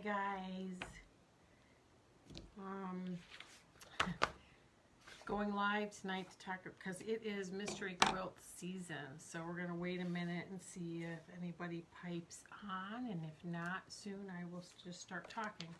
guys. Going live tonight to talk because it is mystery quilt season. So we're gonna wait a minute and see if anybody pipes on, and if not, soon I will just start talking.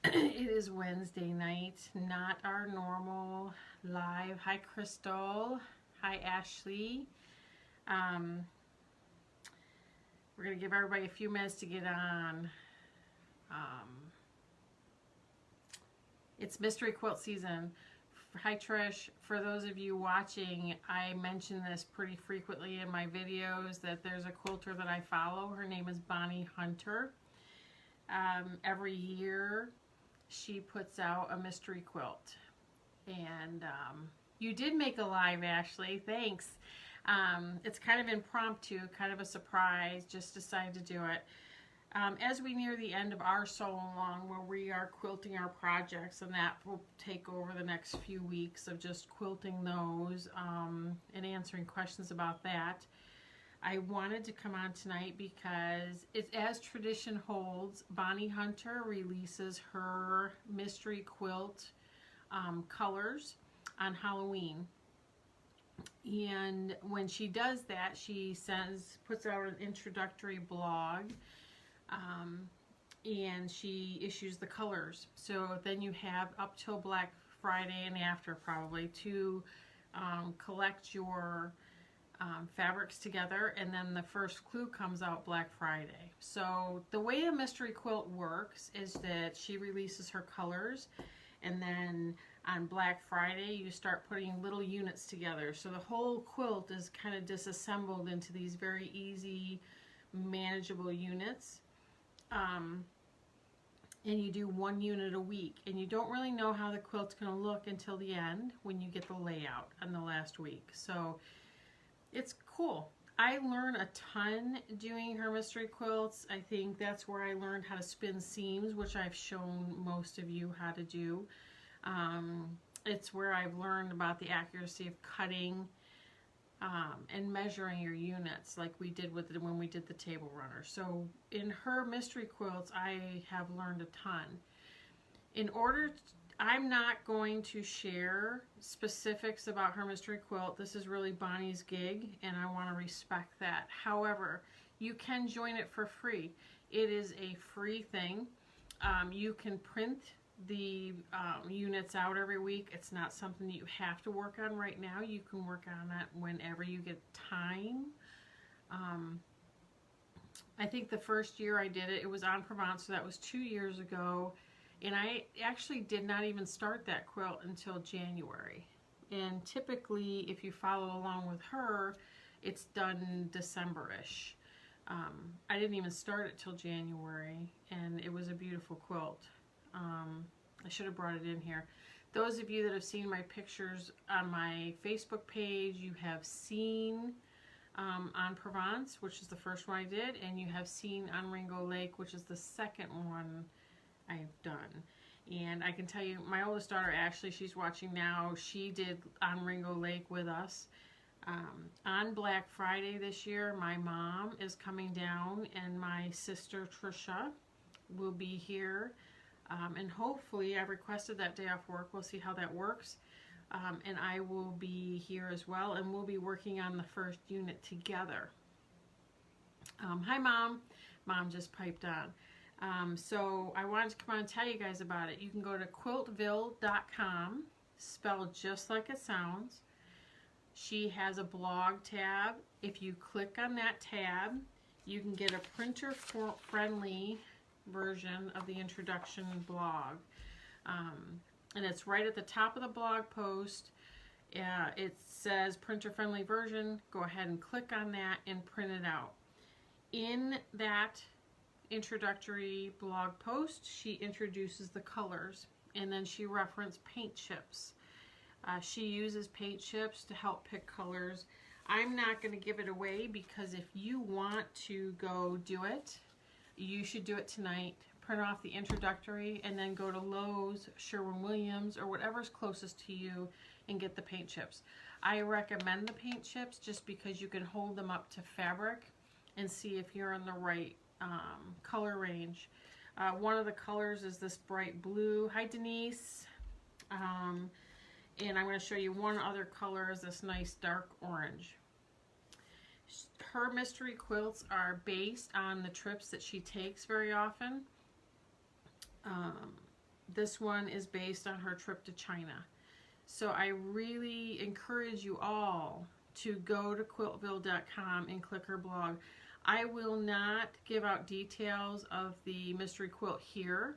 It is Wednesday night, not our normal live. Hi, Crystal. Hi, Ashley. We're going to give everybody a few minutes to get on. It's mystery quilt season. Hi, Trish. For those of you watching, I mention this pretty frequently in my videos that there's a quilter that I follow. Her name is Bonnie Hunter. Every year she puts out a mystery quilt. And you did make a live, Ashley. Thanks. It's kind of impromptu, kind of a surprise, just decided to do it. As we near the end of our Sew Along, where we are quilting our projects, and that will take over the next few weeks of just quilting those and answering questions about that, I wanted to come on tonight because, as tradition holds, Bonnie Hunter releases her mystery quilt colors on Halloween. And when she does that, she puts out an introductory blog, and she issues the colors. So then you have up till Black Friday and after, probably, to collect your fabrics together, and then the first clue comes out Black Friday. So the way a mystery quilt works is that she releases her colors, and then on Black Friday you start putting little units together. So the whole quilt is kind of disassembled into these very easy, manageable units. And you do one unit a week, and you don't really know how the quilt's going to look until the end when you get the layout on the last week. So it's cool. I learned a ton doing her mystery quilts. I think that's where I learned how to spin seams, which I've shown most of you how to do. It's where I've learned about the accuracy of cutting and measuring your units, like we did when we did the table runner. So in her mystery quilts, I have learned a ton. I'm not going to share specifics about her mystery quilt. This is really Bonnie's gig, and I want to respect that. However, you can join it for free. It is a free thing. You can print the units out every week. It's not something that you have to work on right now. You can work on that whenever you get time. I think the first year I did it, it was on Provence, so that was 2 years ago. And I actually did not even start that quilt until January. And typically, if you follow along with her, it's done December-ish. I didn't even start it till January, and it was a beautiful quilt. I should have brought it in here. Those of you that have seen my pictures on my Facebook page, you have seen on Provence, which is the first one I did, and you have seen on Ringo Lake, which is the second one I've done. And I can tell you, my oldest daughter, Ashley, she's watching now, she did on Ringo Lake with us. On Black Friday this year, my mom is coming down, and my sister, Trisha, will be here. And hopefully, I've requested that day off work. We'll see how that works. And I will be here as well, and we'll be working on the first unit together. Hi, Mom. Mom just piped on. So I wanted to come on and tell you guys about it. You can go to quiltville.com, spelled just like it sounds. She has a blog tab. If you click on that tab, you can get a printer-friendly version of the introduction blog. And it's right at the top of the blog post. It says printer-friendly version. Go ahead and click on that and print it out. In that introductory blog post, she introduces the colors, and then she referenced paint chips. She uses paint chips to help pick colors. I'm not going to give it away, because if you want to go do it, you should do it tonight. Print off the introductory and then go to Lowe's, Sherwin-Williams, or whatever's closest to you and get the paint chips. I recommend the paint chips just because you can hold them up to fabric and see if you're in the right color range. One of the colors is this bright blue. Hi, Denise. And I'm going to show you one other color is this nice dark orange. Her mystery quilts are based on the trips that she takes very often. This one is based on her trip to China. So I really encourage you all to go to quiltville.com and click her blog. I will not give out details of the mystery quilt here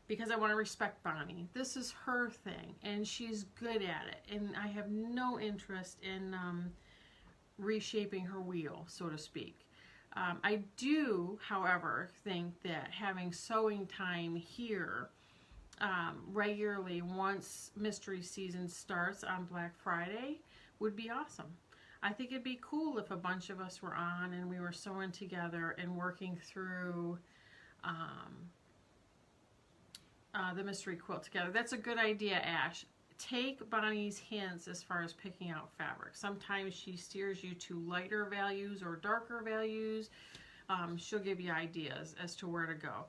because I want to respect Bonnie. This is her thing and she's good at it, and I have no interest in reshaping her wheel, so to speak. I do, however, think that having sewing time here regularly once mystery season starts on Black Friday would be awesome. I think it'd be cool if a bunch of us were on and we were sewing together and working through the mystery quilt together. That's a good idea, Ash. Take Bonnie's hints as far as picking out fabric. Sometimes she steers you to lighter values or darker values. She'll give you ideas as to where to go.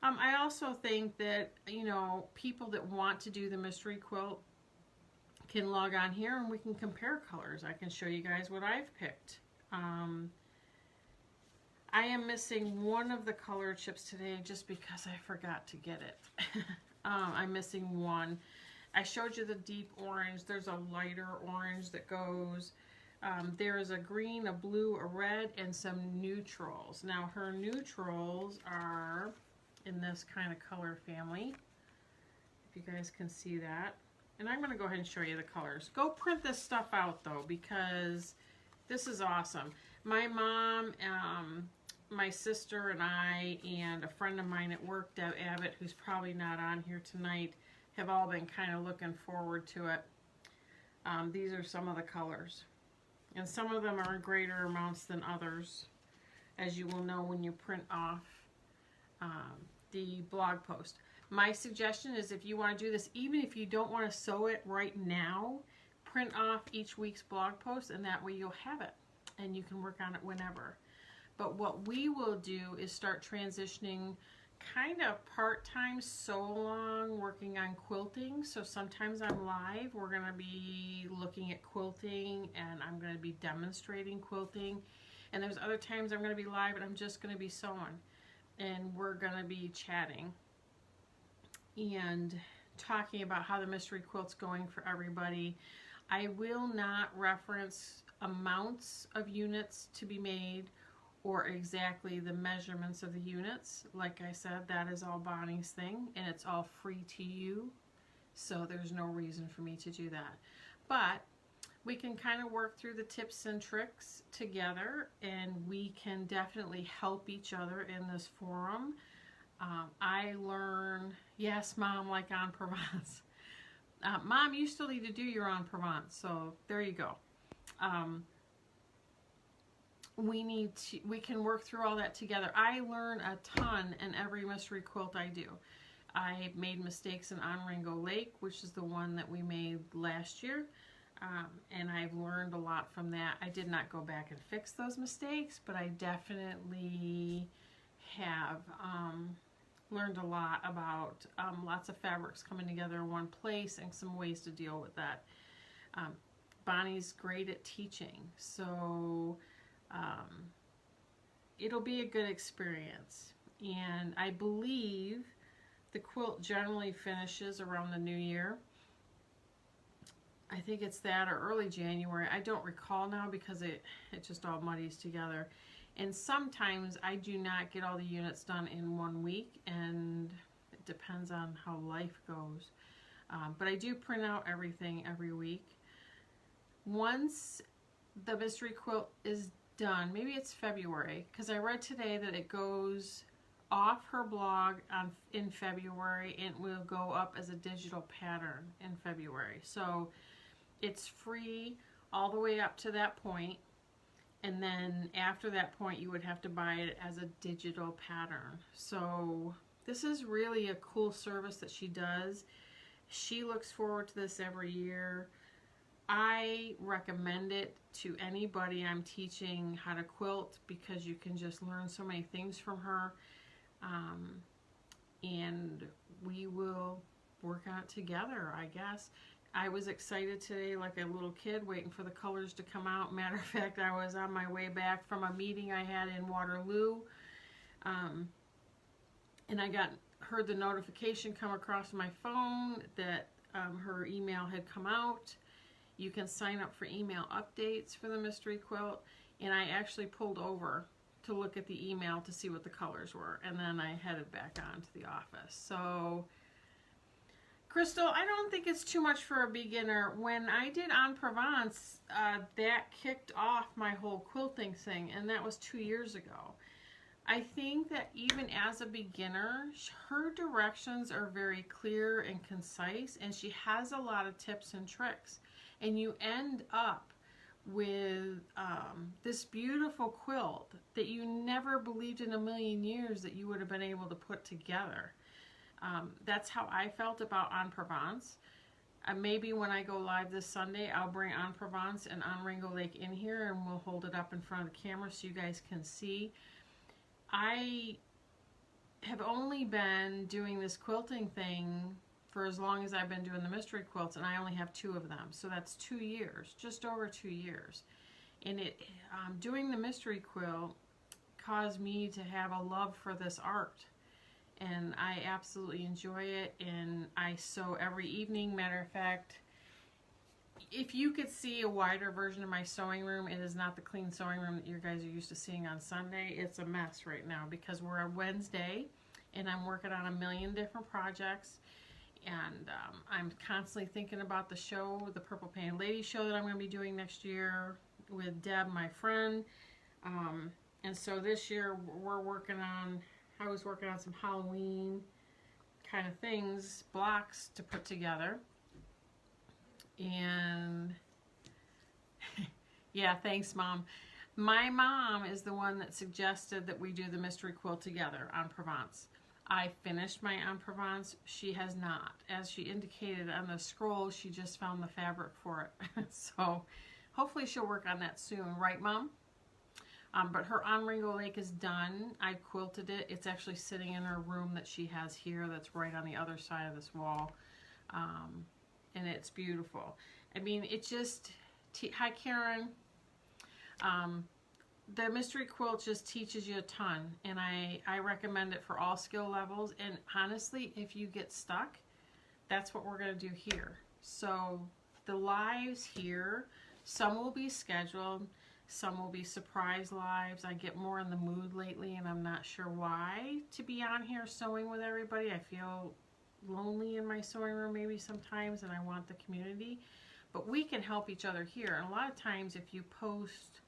I also think that, you know, people that want to do the mystery quilt can log on here and we can compare colors. I can show you guys what I've picked. I am missing one of the color chips today just because I forgot to get it. I'm missing one. I showed you the deep orange. There's a lighter orange that goes. There is a green, a blue, a red, and some neutrals. Now her neutrals are in this kind of color family, if you guys can see that. And I'm going to go ahead and show you the colors. Go print this stuff out though, because this is awesome. My mom, my sister and I, and a friend of mine at work, Deb Abbott, who's probably not on here tonight, have all been kind of looking forward to it. These are some of the colors. And some of them are in greater amounts than others, as you will know when you print off the blog post. My suggestion is if you want to do this, even if you don't want to sew it right now, print off each week's blog post, and that way you'll have it and you can work on it whenever. But what we will do is start transitioning kind of part-time sew along, working on quilting. So sometimes I'm live, we're going to be looking at quilting and I'm going to be demonstrating quilting. And there's other times I'm going to be live and I'm just going to be sewing. And we're going to be chatting and talking about how the mystery quilt's going for everybody. I will not reference amounts of units to be made or exactly the measurements of the units. Like I said, that is all Bonnie's thing and it's all free to you, so there's no reason for me to do that. But we can kind of work through the tips and tricks together, and we can definitely help each other in this forum. I learn, yes, Mom, like en Provence. Mom, you still need to do your en Provence, so there you go. We can work through all that together. I learn a ton in every mystery quilt I do. I made mistakes in On Ringo Lake, which is the one that we made last year. And I've learned a lot from that. I did not go back and fix those mistakes, but I definitely have learned a lot about lots of fabrics coming together in one place and some ways to deal with that. Bonnie's great at teaching, so it'll be a good experience. And I believe the quilt generally finishes around the new year. I think it's that or early January. I don't recall now because it just all muddies together. And sometimes I do not get all the units done in 1 week, and it depends on how life goes. But I do print out everything every week. Once the mystery quilt is done, maybe it's February, because I read today that it goes off her blog in February and will go up as a digital pattern in February. So it's free all the way up to that point, and then after that point you would have to buy it as a digital pattern. So this is really a cool service that she does. She looks forward to this every year. I recommend it to anybody I'm teaching how to quilt because you can just learn so many things from her. And we will work on it together, I guess. I was excited today like a little kid waiting for the colors to come out. Matter of fact, I was on my way back from a meeting I had in Waterloo, and I heard the notification come across my phone that her email had come out. You can sign up for email updates for the mystery quilt, and I actually pulled over to look at the email to see what the colors were, and then I headed back on to the office. So Crystal, I don't think it's too much for a beginner. When I did En Provence, that kicked off my whole quilting thing, and that was 2 years ago. I think that even as a beginner, her directions are very clear and concise, and she has a lot of tips and tricks. And you end up with this beautiful quilt that you never believed in a million years that you would have been able to put together. That's how I felt about En Provence. Maybe when I go live this Sunday, I'll bring En Provence and On Ringo Lake in here, and we'll hold it up in front of the camera so you guys can see. I have only been doing this quilting thing for as long as I've been doing the mystery quilts, and I only have 2 of them. So that's 2 years, just over 2 years. And doing the mystery quilt caused me to have a love for this art. And I absolutely enjoy it, and I sew every evening. Matter of fact, if you could see a wider version of my sewing room, it is not the clean sewing room that you guys are used to seeing on Sunday. It's a mess right now because we're on Wednesday, and I'm working on a million different projects. And I'm constantly thinking about the show, the Purple Painted Lady show that I'm going to be doing next year with Deb, my friend. And so this year I was working on some Halloween kind of things, blocks to put together. And yeah, thanks, Mom. My mom is the one that suggested that we do the mystery quilt together on Provence. I finished my En Provence. She has not. As she indicated on the scroll, she just found the fabric for it. So hopefully she'll work on that soon. Right, Mom? But her On Ringo Lake is done. I quilted it. It's actually sitting in her room that she has here that's right on the other side of this wall. And it's beautiful. I mean, it just... Hi, Karen. The mystery quilt just teaches you a ton, and I recommend it for all skill levels. And honestly, if you get stuck, that's what we're going to do here. So the lives here, some will be scheduled, some will be surprise lives. I get more in the mood lately, and I'm not sure why to be on here sewing with everybody. I feel lonely in my sewing room maybe sometimes, and I want the community. But we can help each other here. And a lot of times if you post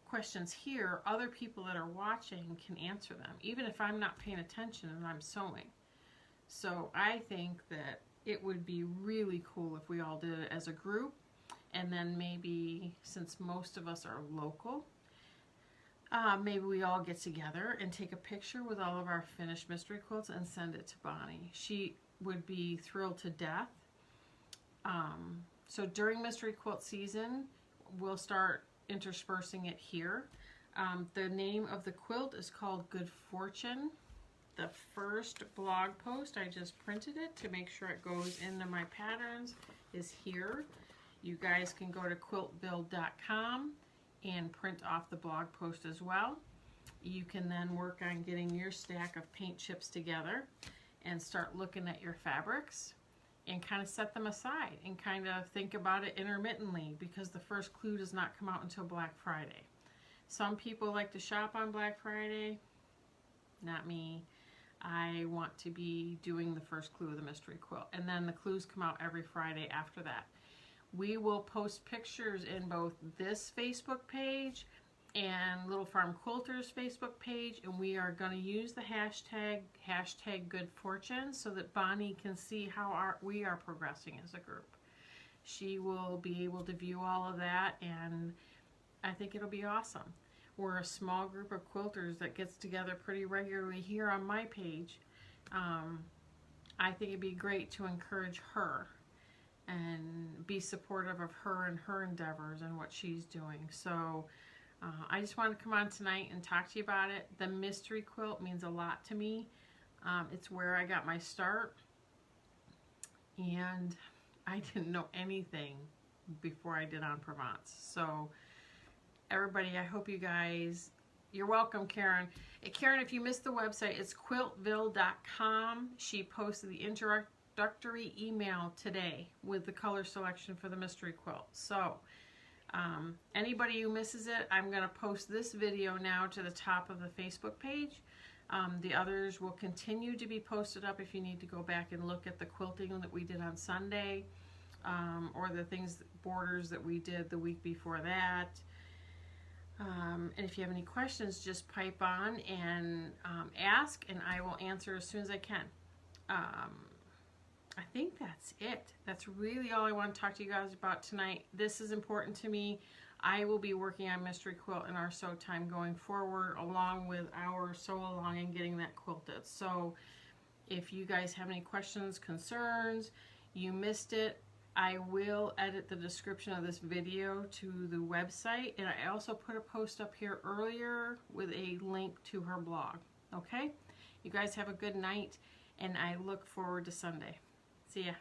questions here, other people that are watching can answer them, even if I'm not paying attention and I'm sewing. So I think that it would be really cool if we all did it as a group, and then maybe, since most of us are local, maybe we all get together and take a picture with all of our finished mystery quilts and send it to Bonnie. She would be thrilled to death. So during mystery quilt season, we'll start interspersing it here. The name of the quilt is called Good Fortune. The first blog post, I just printed it to make sure it goes into my patterns, is here. You guys can go to quiltbuild.com and print off the blog post as well. You can then work on getting your stack of paint chips together and start looking at your fabrics and kind of set them aside and kind of think about it intermittently, because the first clue does not come out until Black Friday. Some people like to shop on Black Friday. Not me. I want to be doing the first clue of the mystery quilt, and then the clues come out every Friday after that. We will post pictures in both this Facebook page and Little Farm Quilters Facebook page, and we are going to use the hashtag Good Fortune so that Bonnie can see how we are progressing as a group. She will be able to view all of that, and I think it'll be awesome. We're a small group of quilters that gets together pretty regularly here on my page. I think it'd be great to encourage her and be supportive of her and her endeavors and what she's doing. So I just wanted to come on tonight and talk to you about it. The mystery quilt means a lot to me. It's where I got my start, and I didn't know anything before I did En Provence. So everybody, I hope you guys, you're welcome, Karen. Karen, if you missed the website, it's quiltville.com. She posted the introductory email today with the color selection for the mystery quilt. So anybody who misses it, I'm going to post this video now to the top of the Facebook page. The others will continue to be posted up if you need to go back and look at the quilting that we did on Sunday, or the borders that we did the week before that. And if you have any questions, just pipe on and ask, and I will answer as soon as I can. I think that's it. That's really all I want to talk to you guys about tonight. This is important to me. I will be working on Mystery Quilt in our sew time going forward, along with our sew along and getting that quilted. So if you guys have any questions, concerns, you missed it, I will edit the description of this video to the website, and I also put a post up here earlier with a link to her blog. Okay? You guys have a good night, and I look forward to Sunday. See ya.